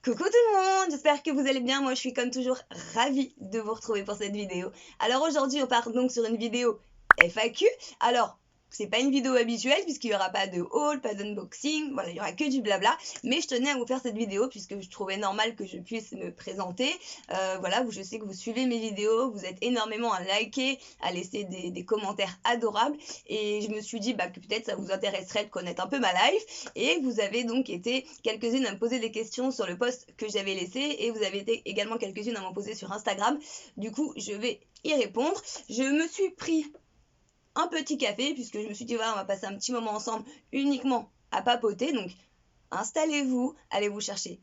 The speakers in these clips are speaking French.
Coucou tout le monde, j'espère que vous allez bien. Moi je suis comme toujours ravie de vous retrouver pour cette vidéo. Alors aujourd'hui on part donc sur une vidéo FAQ. Alors c'est pas une vidéo habituelle puisqu'il n'y aura pas de haul, pas d'unboxing, voilà, il y aura que du blabla. Mais je tenais à vous faire cette vidéo puisque je trouvais normal que je puisse me présenter. Voilà, je sais que vous suivez mes vidéos, vous êtes énormément à liker, à laisser des commentaires adorables. Et je me suis dit que peut-être ça vous intéresserait de connaître un peu ma life. Et vous avez donc été quelques-unes à me poser des questions sur le post que j'avais laissé. Et vous avez été également quelques-unes à m'en poser sur Instagram. Du coup, je vais y répondre. Je me suis pris un petit café puisque je me suis dit voilà, on va passer un petit moment ensemble uniquement à papoter. Donc installez-vous, allez vous chercher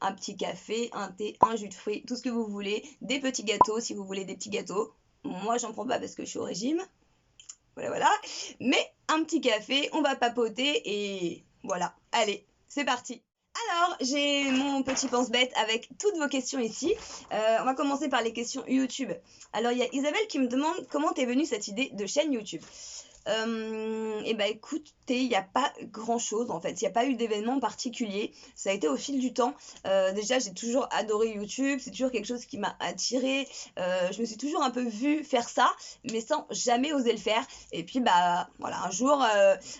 un petit café, un thé, un jus de fruits, tout ce que vous voulez, des petits gâteaux si vous voulez des petits gâteaux. Moi j'en prends pas parce que je suis au régime. Voilà. Mais un petit café, on va papoter et voilà. Allez, c'est parti. Alors, j'ai mon petit pense-bête avec toutes vos questions ici. On va commencer par les questions YouTube. Alors, il y a Isabelle qui me demande comment t'es venue cette idée de chaîne YouTube. Et écoutez, il n'y a pas grand chose en fait, il n'y a pas eu d'événement particulier, ça a été au fil du temps. Déjà j'ai toujours adoré YouTube, c'est toujours quelque chose qui m'a attirée, je me suis toujours un peu vue faire ça, mais sans jamais oser le faire. Et puis voilà, un jour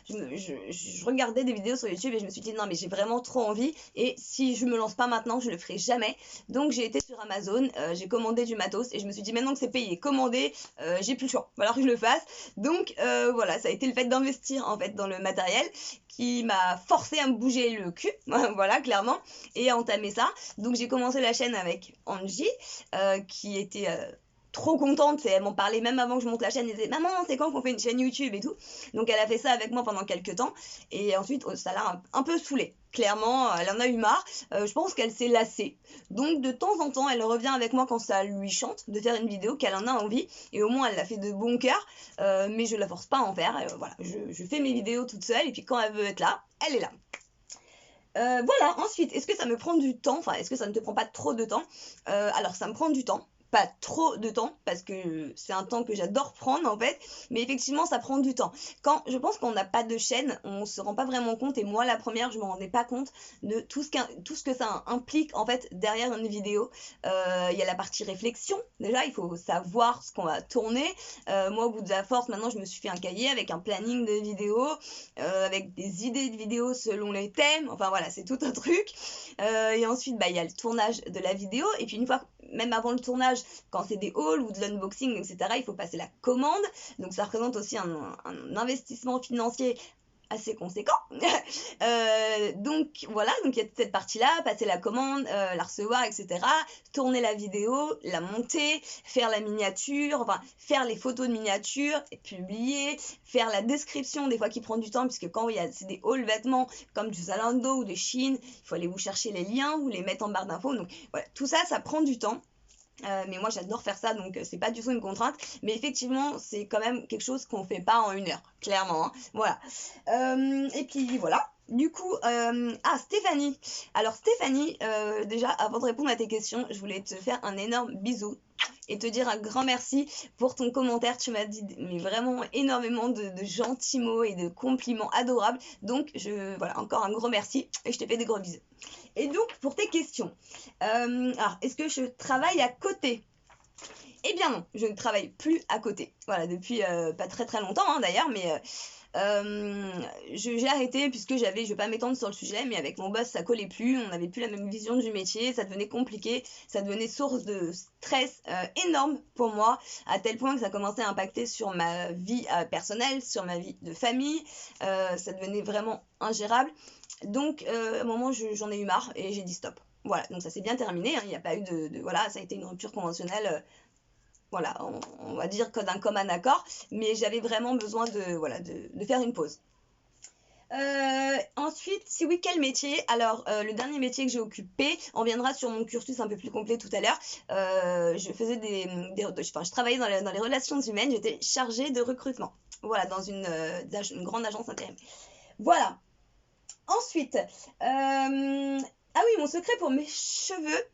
je regardais des vidéos sur YouTube et je me suis dit non mais j'ai vraiment trop envie, et si je me lance pas maintenant je le ferai jamais. Donc j'ai été sur Amazon, j'ai commandé du matos et je me suis dit maintenant que c'est payé, commandé, j'ai plus le choix, il va falloir que je le fasse. Donc voilà, ça a été le fait d'investir en fait dans le matériel qui m'a forcé à me bouger le cul, voilà, clairement, et à entamer ça. Donc j'ai commencé la chaîne avec Angie, qui était trop contente, elle m'en parlait même avant que je monte la chaîne, elle disait maman c'est quand qu'on fait une chaîne YouTube et tout. Donc elle a fait ça avec moi pendant quelques temps et ensuite ça l'a un peu saoulée. Clairement, elle en a eu marre, je pense qu'elle s'est lassée. Donc de temps en temps, elle revient avec moi quand ça lui chante de faire une vidéo, qu'elle en a envie, et au moins elle l'a fait de bon cœur, mais je la force pas à en faire, voilà, je fais mes vidéos toute seule, et puis quand elle veut être là, elle est là. Voilà, ensuite, est-ce que ça me prend du temps? Enfin, est-ce que ça ne te prend pas trop de temps? Alors, ça me prend du temps. Pas trop de temps, parce que c'est un temps que j'adore prendre en fait, mais effectivement ça prend du temps. Je pense qu'on n'a pas de chaîne, on se rend pas vraiment compte, et moi la première je me rendais pas compte de tout ce que ça implique en fait derrière une vidéo. Il y a la partie réflexion, déjà il faut savoir ce qu'on va tourner. Moi au bout de la force maintenant je me suis fait un cahier avec un planning de vidéos, avec des idées de vidéos selon les thèmes, enfin voilà c'est tout un truc. Et ensuite il y a le tournage de la vidéo, et puis une fois, même avant le tournage, quand c'est des hauls ou de l'unboxing, etc., il faut passer la commande. Donc ça représente aussi un investissement financier assez conséquent. Donc voilà, donc il y a toute cette partie-là, passer la commande, la recevoir, etc. Tourner la vidéo, la monter, faire la miniature, enfin faire les photos de miniature, et publier, faire la description, des fois qui prend du temps, puisque quand c'est des hauls vêtements comme du Zalando ou de Shein, il faut aller vous chercher les liens ou les mettre en barre d'infos. Donc voilà, tout ça, ça prend du temps. Mais moi j'adore faire ça, donc c'est pas du tout une contrainte, mais effectivement c'est quand même quelque chose qu'on fait pas en une heure, clairement, hein. Voilà. Et puis voilà, du coup, Stéphanie. Alors Stéphanie, déjà avant de répondre à tes questions, je voulais te faire un énorme bisou et te dire un grand merci pour ton commentaire. Tu m'as dit mais vraiment énormément de gentils mots et de compliments adorables, donc voilà, encore un gros merci et je te fais des gros bisous. Et donc pour tes questions, alors est-ce que je travaille à côté? Eh bien non, je ne travaille plus à côté. Voilà, depuis pas très très longtemps hein, d'ailleurs, mais j'ai arrêté puisque je vais pas m'étendre sur le sujet, mais avec mon boss ça collait plus, on n'avait plus la même vision du métier, ça devenait compliqué, ça devenait source de stress énorme pour moi, à tel point que ça commençait à impacter sur ma vie personnelle, sur ma vie de famille, ça devenait vraiment ingérable. Donc à un moment j'en ai eu marre et j'ai dit stop. Voilà, donc ça s'est bien terminé, hein, il n'y a pas eu voilà, ça a été une rupture conventionnelle. Voilà, on va dire que d'un commun accord, mais j'avais vraiment besoin de faire une pause. Ensuite, si oui, quel métier? Alors, le dernier métier que j'ai occupé, on viendra sur mon cursus un peu plus complet tout à l'heure. Je faisais je travaillais dans les relations humaines, j'étais chargée de recrutement. Voilà, dans une grande agence intérim. Voilà. Ensuite, Ah oui, mon secret pour mes cheveux.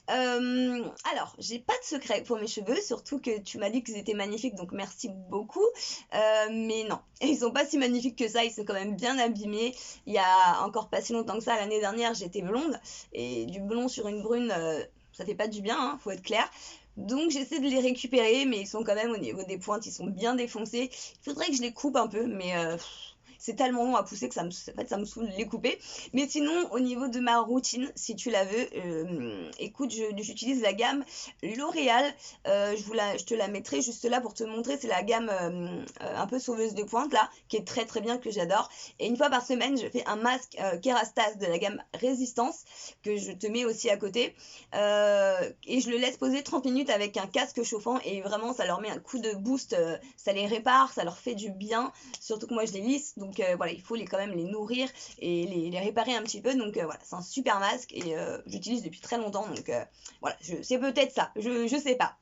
Alors, j'ai pas de secret pour mes cheveux, surtout que tu m'as dit qu'ils étaient magnifiques, donc merci beaucoup. Mais non, ils sont pas si magnifiques que ça, ils sont quand même bien abîmés. Il y a encore pas si longtemps que ça, l'année dernière, j'étais blonde, et du blond sur une brune, ça fait pas du bien, hein, faut être clair. Donc j'essaie de les récupérer, mais ils sont quand même au niveau des pointes, ils sont bien défoncés. Il faudrait que je les coupe un peu, mais c'est tellement long à pousser que en fait, ça me saoule de les couper. Mais sinon, au niveau de ma routine, si tu la veux, écoute, j'utilise la gamme L'Oréal. Je te la mettrai juste là pour te montrer. C'est la gamme un peu sauveuse de pointe là, qui est très très bien, que j'adore. Et une fois par semaine, je fais un masque Kerastase de la gamme Résistance, que je te mets aussi à côté. Et je le laisse poser 30 minutes avec un casque chauffant. Et vraiment, ça leur met un coup de boost. Ça les répare, ça leur fait du bien. Surtout que moi, je les lisse. Donc voilà, il faut quand même les nourrir et les réparer un petit peu. Donc voilà, c'est un super masque et j'utilise depuis très longtemps. Donc voilà, c'est peut-être ça, je sais pas.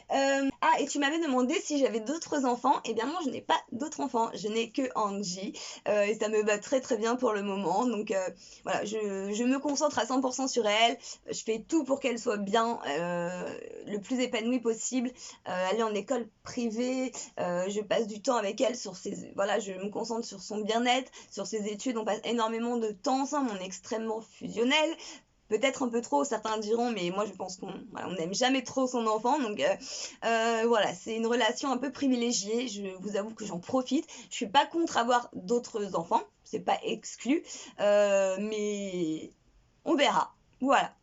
Ah, et tu m'avais demandé si j'avais d'autres enfants. Eh bien non, je n'ai pas d'autres enfants, je n'ai que Angie. Et ça me va très très bien pour le moment. Donc voilà, je me concentre à 100% sur elle. Je fais tout pour qu'elle soit bien, le plus épanouie possible. Elle est en école privée, je passe du temps avec elle voilà, je me concentre sur son bien-être, sur ses études. On passe énormément de temps ensemble, on est extrêmement fusionnel. Peut-être un peu trop, certains diront, mais moi je pense qu'on voilà, on n'aime jamais trop son enfant. Donc voilà, c'est une relation un peu privilégiée. Je vous avoue que j'en profite. Je suis pas contre avoir d'autres enfants, c'est pas exclu, mais on verra. Voilà.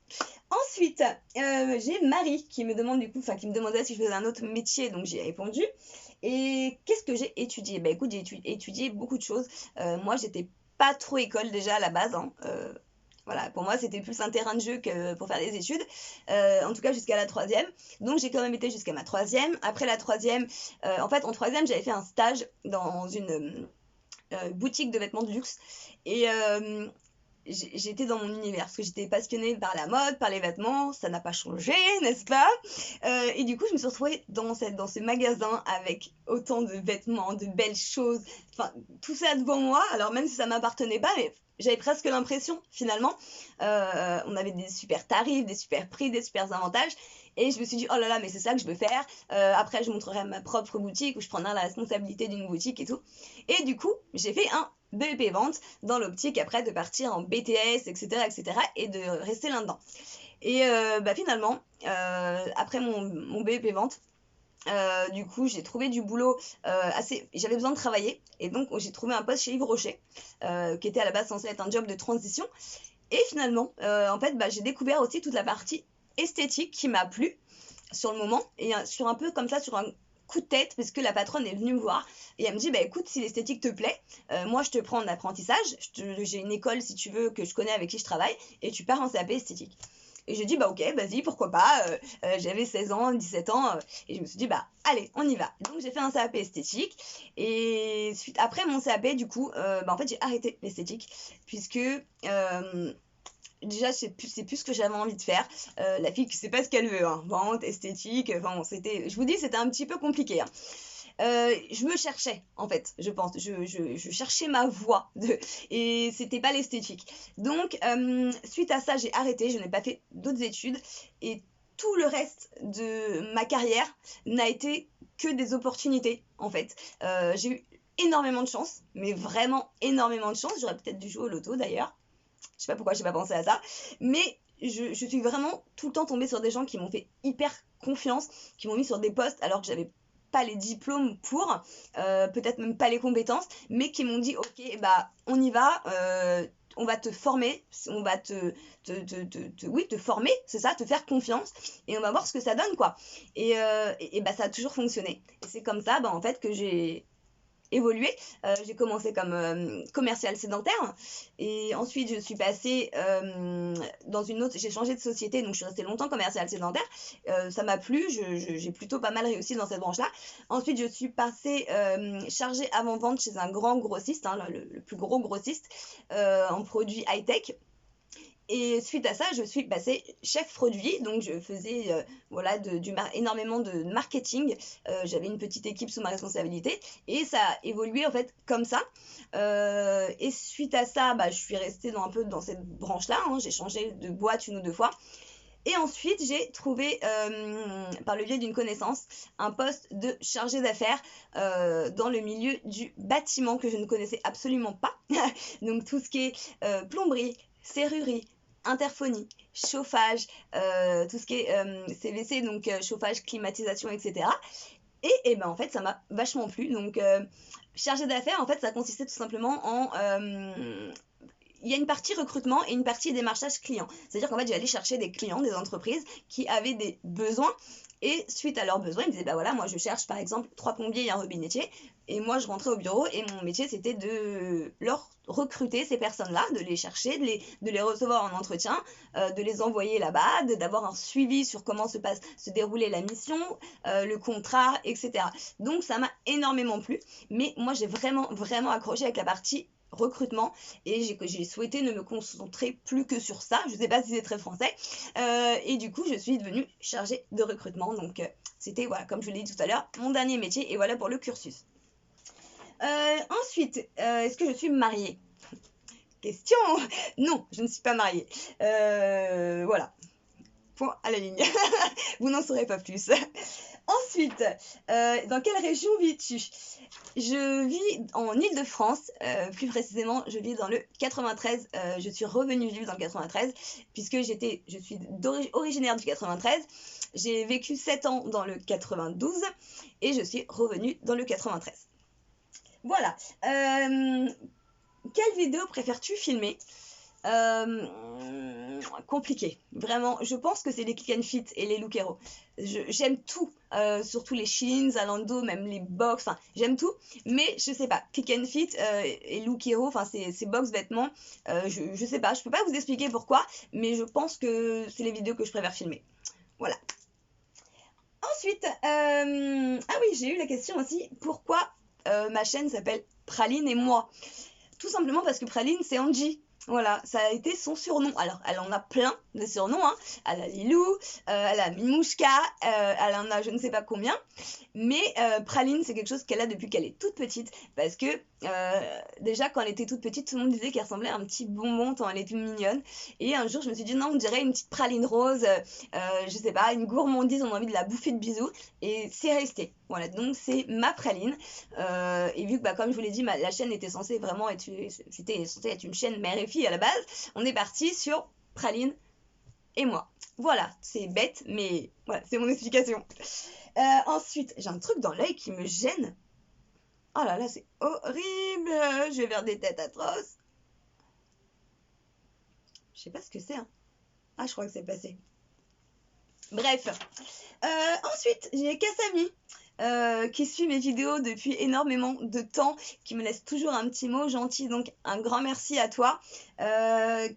Ensuite, j'ai Marie qui me demande qui me demandait si je faisais un autre métier, donc j'ai répondu. Et qu'est-ce que j'ai étudié? Bah écoute, j'ai étudié beaucoup de choses. Moi, j'étais pas trop école déjà à la base, hein. Voilà, pour moi, c'était plus un terrain de jeu que pour faire des études, en tout cas jusqu'à la troisième. Donc j'ai quand même été jusqu'à ma troisième. Après la troisième, en fait, en troisième, j'avais fait un stage dans une boutique de vêtements de luxe. Et j'étais dans mon univers parce que j'étais passionnée par la mode, par les vêtements, ça n'a pas changé, n'est-ce pas? Et du coup, je me suis retrouvée dans ce magasin avec autant de vêtements, de belles choses, enfin tout ça devant moi. Alors même si ça m'appartenait pas, mais j'avais presque l'impression finalement. On avait des super tarifs, des super prix, des super avantages. Et je me suis dit, oh là là, mais c'est ça que je veux faire. Après, je montrerai ma propre boutique où je prendrai la responsabilité d'une boutique et tout. Et du coup, j'ai fait un BEP vente dans l'optique après de partir en BTS, etc., etc., et de rester là-dedans. Et finalement, après mon BEP vente, du coup, j'ai trouvé du boulot j'avais besoin de travailler, et donc j'ai trouvé un poste chez Yves Rocher, qui était à la base censé être un job de transition. Et finalement, en fait, j'ai découvert aussi toute la partie esthétique qui m'a plu sur le moment, et sur un peu comme ça, sur un coup de tête, parce que la patronne est venue me voir et elle me dit, bah écoute, si l'esthétique te plaît, moi je te prends en apprentissage, j'ai une école si tu veux que je connais, avec qui je travaille, et tu pars en CAP esthétique. Et je dis, bah ok, vas-y, pourquoi pas. J'avais 16 ans, 17 ans, et je me suis dit, bah allez, on y va. Donc j'ai fait un CAP esthétique, et après mon CAP, du coup, en fait j'ai arrêté l'esthétique, puisque déjà c'est plus ce que j'avais envie de faire. La fille qui sait pas ce qu'elle veut, hein. Vente, esthétique, enfin je vous dis, c'était un petit peu compliqué, hein. Je me cherchais en fait, je pense, je cherchais ma voie et c'était pas l'esthétique. Donc suite à ça, j'ai arrêté, je n'ai pas fait d'autres études, et tout le reste de ma carrière n'a été que des opportunités en fait. J'ai eu énormément de chance, mais vraiment énormément de chance. J'aurais peut-être dû jouer au loto d'ailleurs. Je sais pas pourquoi j'ai pas pensé à ça, mais je suis vraiment tout le temps tombée sur des gens qui m'ont fait hyper confiance, qui m'ont mis sur des postes alors que j'avais pas les diplômes pour, peut-être même pas les compétences, mais qui m'ont dit ok, bah on y va, on va te former, on va oui, te former, c'est ça, te faire confiance, et on va voir ce que ça donne, quoi. Et ça a toujours fonctionné. Et c'est comme ça, en fait, que j'ai évolué. J'ai commencé comme commercial sédentaire, et ensuite je suis passée dans une autre, j'ai changé de société, donc je suis restée longtemps commercial sédentaire. Ça m'a plu, j'ai plutôt pas mal réussi dans cette branche-là. Ensuite je suis passée chargée avant-vente chez un grand grossiste, hein, le plus gros grossiste en produits high-tech. Et suite à ça, je suis passée chef produit, donc je faisais voilà, énormément de marketing. J'avais une petite équipe sous ma responsabilité et ça a évolué en fait comme ça. Et suite à ça, bah, je suis restée un peu dans cette branche-là, hein. J'ai changé de boîte 1 ou 2 fois. Et ensuite, j'ai trouvé, par le biais d'une connaissance, un poste de chargé d'affaires dans le milieu du bâtiment que je ne connaissais absolument pas. Donc tout ce qui est plomberie, serrurerie, interphonie, chauffage, tout ce qui est CVC, donc chauffage, climatisation, etc. Et ben en fait, ça m'a vachement plu. Donc chargé d'affaires, en fait, ça consistait tout simplement en il y a une partie recrutement et une partie démarchage client. C'est-à-dire qu'en fait, j'allais chercher des clients, des entreprises qui avaient des besoins. Et suite à leurs besoins, ils me disaient, bah voilà, moi je cherche par exemple 3 plombiers et un robinettier. Et moi je rentrais au bureau et mon métier c'était de leur recruter ces personnes-là, de les chercher, de les recevoir en entretien, de les envoyer là-bas, d'avoir un suivi sur comment se déroulait la mission, le contrat, etc. Donc ça m'a énormément plu. Mais moi j'ai vraiment accroché avec la partie recrutement et j'ai souhaité ne me concentrer plus que sur ça. Je sais pas si c'est très français. Et du coup, je suis devenue chargée de recrutement. Donc, c'était, voilà, comme je l'ai dit tout à l'heure, mon dernier métier. Et voilà pour le cursus. Ensuite, est-ce que je suis mariée? Question. Non, je ne suis pas mariée. Voilà. Point à la ligne. Vous n'en saurez pas plus. Ensuite, dans quelle région vis-tu? Je vis en Île-de-France, plus précisément, je vis dans le 93. Je suis revenue vivre dans le 93 puisque je suis originaire du 93. J'ai vécu 7 ans dans le 92 et je suis revenue dans le 93. Voilà. Quelle vidéo préfères-tu filmer? Compliqué, vraiment. Je pense que c'est les Click and Fit et les Look Hero. J'aime tout, surtout les Shein, Zalando, même les box, enfin j'aime tout. Mais je sais pas, Click and Fit et Look Hero, enfin ces box vêtements, je sais pas, je peux pas vous expliquer pourquoi, mais je pense que c'est les vidéos que je préfère filmer. Voilà. Ensuite, ah oui, j'ai eu la question aussi, pourquoi ma chaîne s'appelle Praline et moi? Tout simplement parce que Praline, c'est Angie. Voilà, ça a été son surnom. Alors, elle en a plein de surnoms, hein. Elle a Lilou, elle a Mimouchka, elle en a je ne sais pas combien. Mais Praline, c'est quelque chose qu'elle a depuis qu'elle est toute petite. Parce que déjà, quand elle était toute petite, tout le monde disait qu'elle ressemblait à un petit bonbon tant elle était mignonne. Et un jour, je me suis dit, non, on dirait une petite praline rose, je sais pas, une gourmandise, on a envie de la bouffer de bisous. Et c'est resté. Voilà, donc c'est ma praline. Et vu que, bah, comme je vous l'ai dit, la chaîne était censée vraiment être une chaîne mère et fille à la base, on est parti sur Praline et moi. Voilà, c'est bête, mais voilà, c'est mon explication. Ensuite, j'ai un truc dans l'œil qui me gêne. Oh là là, c'est horrible. Je vais vers des têtes atroces. Je sais pas ce que c'est, hein. Ah, je crois que c'est passé. Bref. Ensuite, j'ai Kasami. Qui suit mes vidéos depuis énormément de temps, qui me laisse toujours un petit mot gentil, donc un grand merci à toi,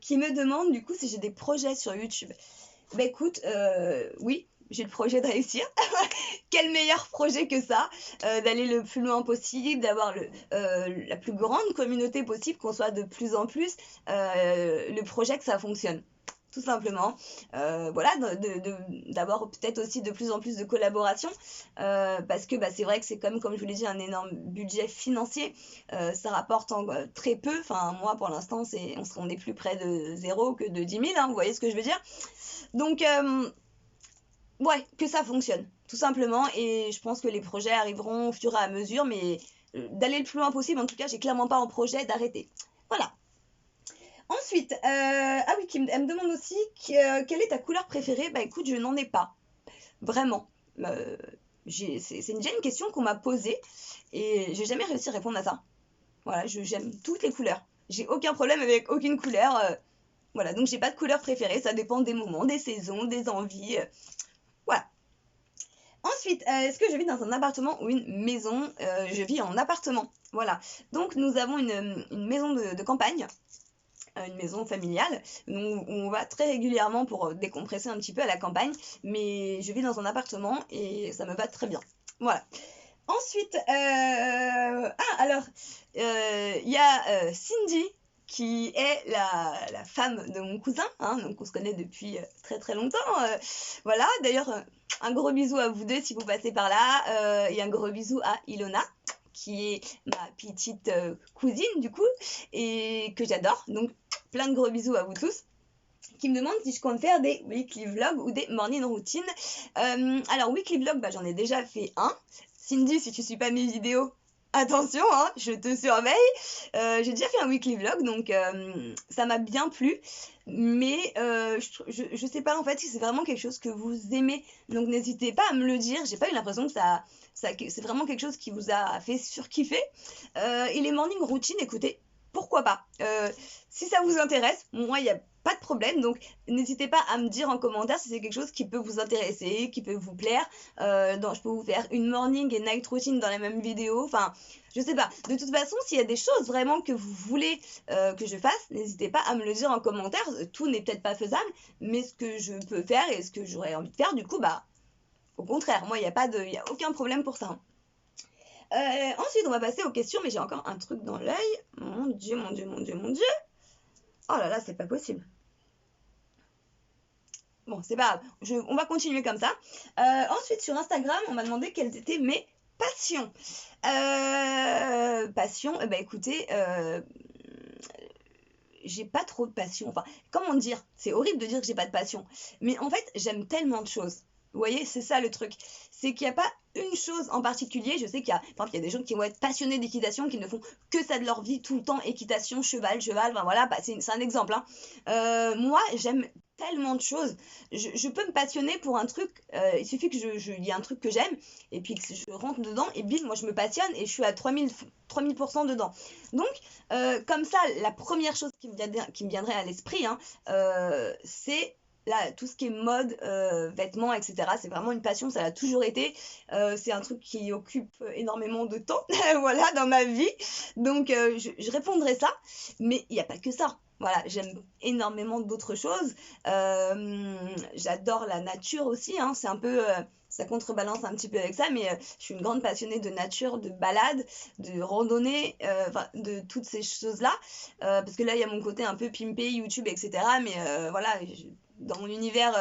qui me demande du coup si j'ai des projets sur YouTube. Bah écoute, oui, j'ai le projet de réussir. Quel meilleur projet que ça, d'aller le plus loin possible, d'avoir la plus grande communauté possible, qu'on soit de plus en plus, le projet que ça fonctionne. Tout simplement, voilà, d'avoir peut-être aussi de plus en plus de collaborations, parce que bah, c'est vrai que c'est comme je vous l'ai dit, un énorme budget financier, ça rapporte très peu, enfin moi pour l'instant on est plus près de 0 que de 10 000, hein, vous voyez ce que je veux dire, donc ouais, que ça fonctionne, tout simplement, et je pense que les projets arriveront au fur et à mesure, mais d'aller le plus loin possible, en tout cas j'ai clairement pas en projet d'arrêter, voilà. Ensuite, ah oui, elle me demande aussi quelle est ta couleur préférée? Bah écoute, je n'en ai pas. Vraiment. C'est déjà une question qu'on m'a posée et j'ai jamais réussi à répondre à ça. Voilà, j'aime toutes les couleurs. J'ai aucun problème avec aucune couleur. Voilà, donc j'ai pas de couleur préférée, ça dépend des moments, des saisons, des envies. Voilà. Ensuite, est-ce que je vis dans un appartement ou une maison? Je vis en appartement. Voilà. Donc nous avons une maison de campagne. Une maison familiale, donc on va très régulièrement pour décompresser un petit peu à la campagne, mais je vis dans un appartement et ça me va très bien. Voilà. Ensuite, alors, il y a Cindy qui est la femme de mon cousin, hein, donc on se connaît depuis très très longtemps. Voilà, d'ailleurs, un gros bisou à vous deux si vous passez par là, et un gros bisou à Ilona, qui est ma petite cousine du coup, et que j'adore. Donc plein de gros bisous à vous tous. Qui me demande si je compte faire des weekly vlogs ou des morning routines. Alors weekly vlog, j'en ai déjà fait un. Cindy, si tu suis pas mes vidéos, attention, hein, je te surveille. J'ai déjà fait un weekly vlog, donc ça m'a bien plu. Mais je sais pas en fait si c'est vraiment quelque chose que vous aimez. Donc n'hésitez pas à me le dire. J'ai pas eu l'impression que c'est vraiment quelque chose qui vous a fait surkiffer. Et les morning routines, écoutez, pourquoi pas. Si ça vous intéresse, moi il y a pas de problème, donc n'hésitez pas à me dire en commentaire si c'est quelque chose qui peut vous intéresser, qui peut vous plaire. Je peux vous faire une morning et night routine dans la même vidéo, enfin je sais pas. De toute façon, s'il y a des choses vraiment que vous voulez que je fasse, n'hésitez pas à me le dire en commentaire. Tout n'est peut-être pas faisable, mais ce que je peux faire et ce que j'aurais envie de faire, du coup, au contraire, moi il n'y a aucun problème pour ça. Ensuite, on va passer aux questions, mais j'ai encore un truc dans l'œil. Mon Dieu, mon Dieu, mon Dieu, mon Dieu. Oh là là, c'est pas possible. Bon, c'est pas grave, on va continuer comme ça. Ensuite, sur Instagram, on m'a demandé quelles étaient mes passions. Passions, écoutez, j'ai pas trop de passion. Enfin, comment dire? C'est horrible de dire que j'ai pas de passion. Mais en fait, j'aime tellement de choses. Vous voyez, c'est ça le truc. C'est qu'il n'y a pas une chose en particulier. Je sais qu'il y a des gens qui vont être passionnés d'équitation, qui ne font que ça de leur vie tout le temps, équitation, cheval, enfin voilà, c'est un exemple. Hein. Moi, j'aime tellement de choses. Je peux me passionner pour un truc, il suffit que il y ait un truc que j'aime, et puis que je rentre dedans, et bim, moi je me passionne, et je suis à 3000% dedans. Donc, comme ça, la première chose qui me viendrait à l'esprit, hein, c'est là, tout ce qui est mode, vêtements, etc. C'est vraiment une passion, ça l'a toujours été. C'est un truc qui occupe énormément de temps, voilà, dans ma vie. Donc, je répondrai ça, mais il n'y a pas que ça. Voilà, j'aime énormément d'autres choses. J'adore la nature aussi, hein, c'est un peu... ça contrebalance un petit peu avec ça, mais je suis une grande passionnée de nature, de balade, de randonnée, de toutes ces choses-là. Parce que là, il y a mon côté un peu pimpé, YouTube, etc. Mais voilà, dans mon univers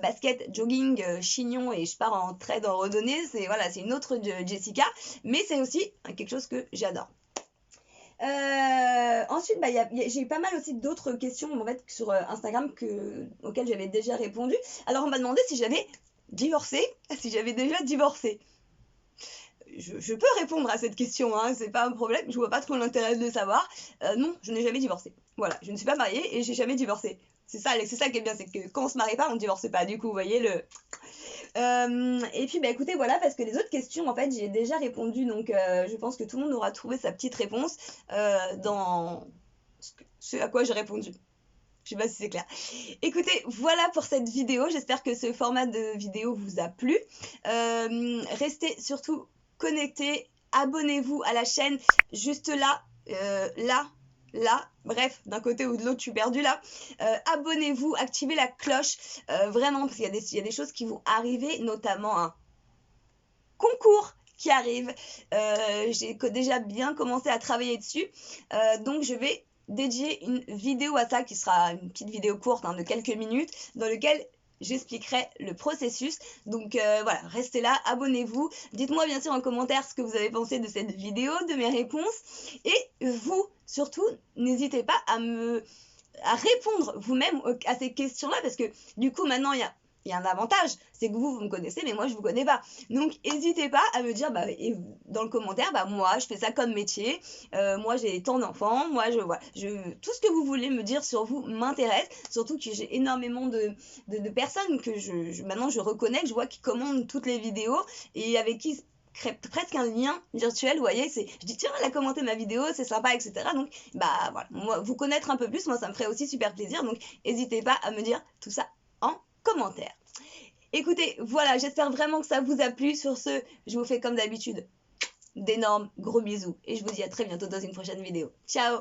basket, jogging, chignon et je pars en trade en randonnée, c'est une autre Jessica, mais c'est aussi quelque chose que j'adore. Ensuite, j'ai eu pas mal aussi d'autres questions en fait, sur Instagram auxquelles j'avais déjà répondu. Alors, on m'a demandé si j'avais divorcé, si j'avais déjà divorcé. Je peux répondre à cette question, hein, c'est pas un problème, je vois pas trop l'intérêt de le savoir. Non, je n'ai jamais divorcé. Voilà, je ne suis pas mariée et j'ai jamais divorcé. C'est ça qui est bien, c'est que quand on se marie pas, on divorce pas. Du coup, vous voyez le... et puis écoutez, voilà, parce que les autres questions, en fait, j'y ai déjà répondu, donc je pense que tout le monde aura trouvé sa petite réponse dans ce à quoi j'ai répondu. Je sais pas si c'est clair. Écoutez, voilà pour cette vidéo. J'espère que ce format de vidéo vous a plu. Restez surtout connectés. Abonnez-vous à la chaîne juste là, là, bref, d'un côté ou de l'autre, je suis perdue là. Abonnez-vous, activez la cloche, vraiment, parce qu'il y a des choses qui vont arriver, notamment un concours qui arrive. J'ai déjà bien commencé à travailler dessus, donc je vais dédier une vidéo à ça, qui sera une petite vidéo courte de quelques minutes, dans laquelle j'expliquerai le processus. Donc voilà, restez là, abonnez-vous. Dites-moi bien sûr en commentaire ce que vous avez pensé de cette vidéo, de mes réponses. Et vous, surtout, n'hésitez pas à répondre vous-même à ces questions-là, parce que du coup, maintenant, il y a un avantage, c'est que vous me connaissez, mais moi, je vous connais pas. Donc, n'hésitez pas à me dire dans le commentaire, moi, je fais ça comme métier, moi, j'ai tant d'enfants, moi, tout ce que vous voulez me dire sur vous m'intéresse, surtout que j'ai énormément de personnes que maintenant, je reconnais, que je vois qui commandent toutes les vidéos et avec qui crée presque un lien virtuel, vous voyez, je dis tiens, elle a commenté ma vidéo, c'est sympa, etc. Donc, voilà, moi, vous connaître un peu plus, moi, ça me ferait aussi super plaisir, donc n'hésitez pas à me dire tout ça en commentaire. Écoutez, voilà, j'espère vraiment que ça vous a plu. Sur ce, je vous fais comme d'habitude d'énormes gros bisous et je vous dis à très bientôt dans une prochaine vidéo. Ciao!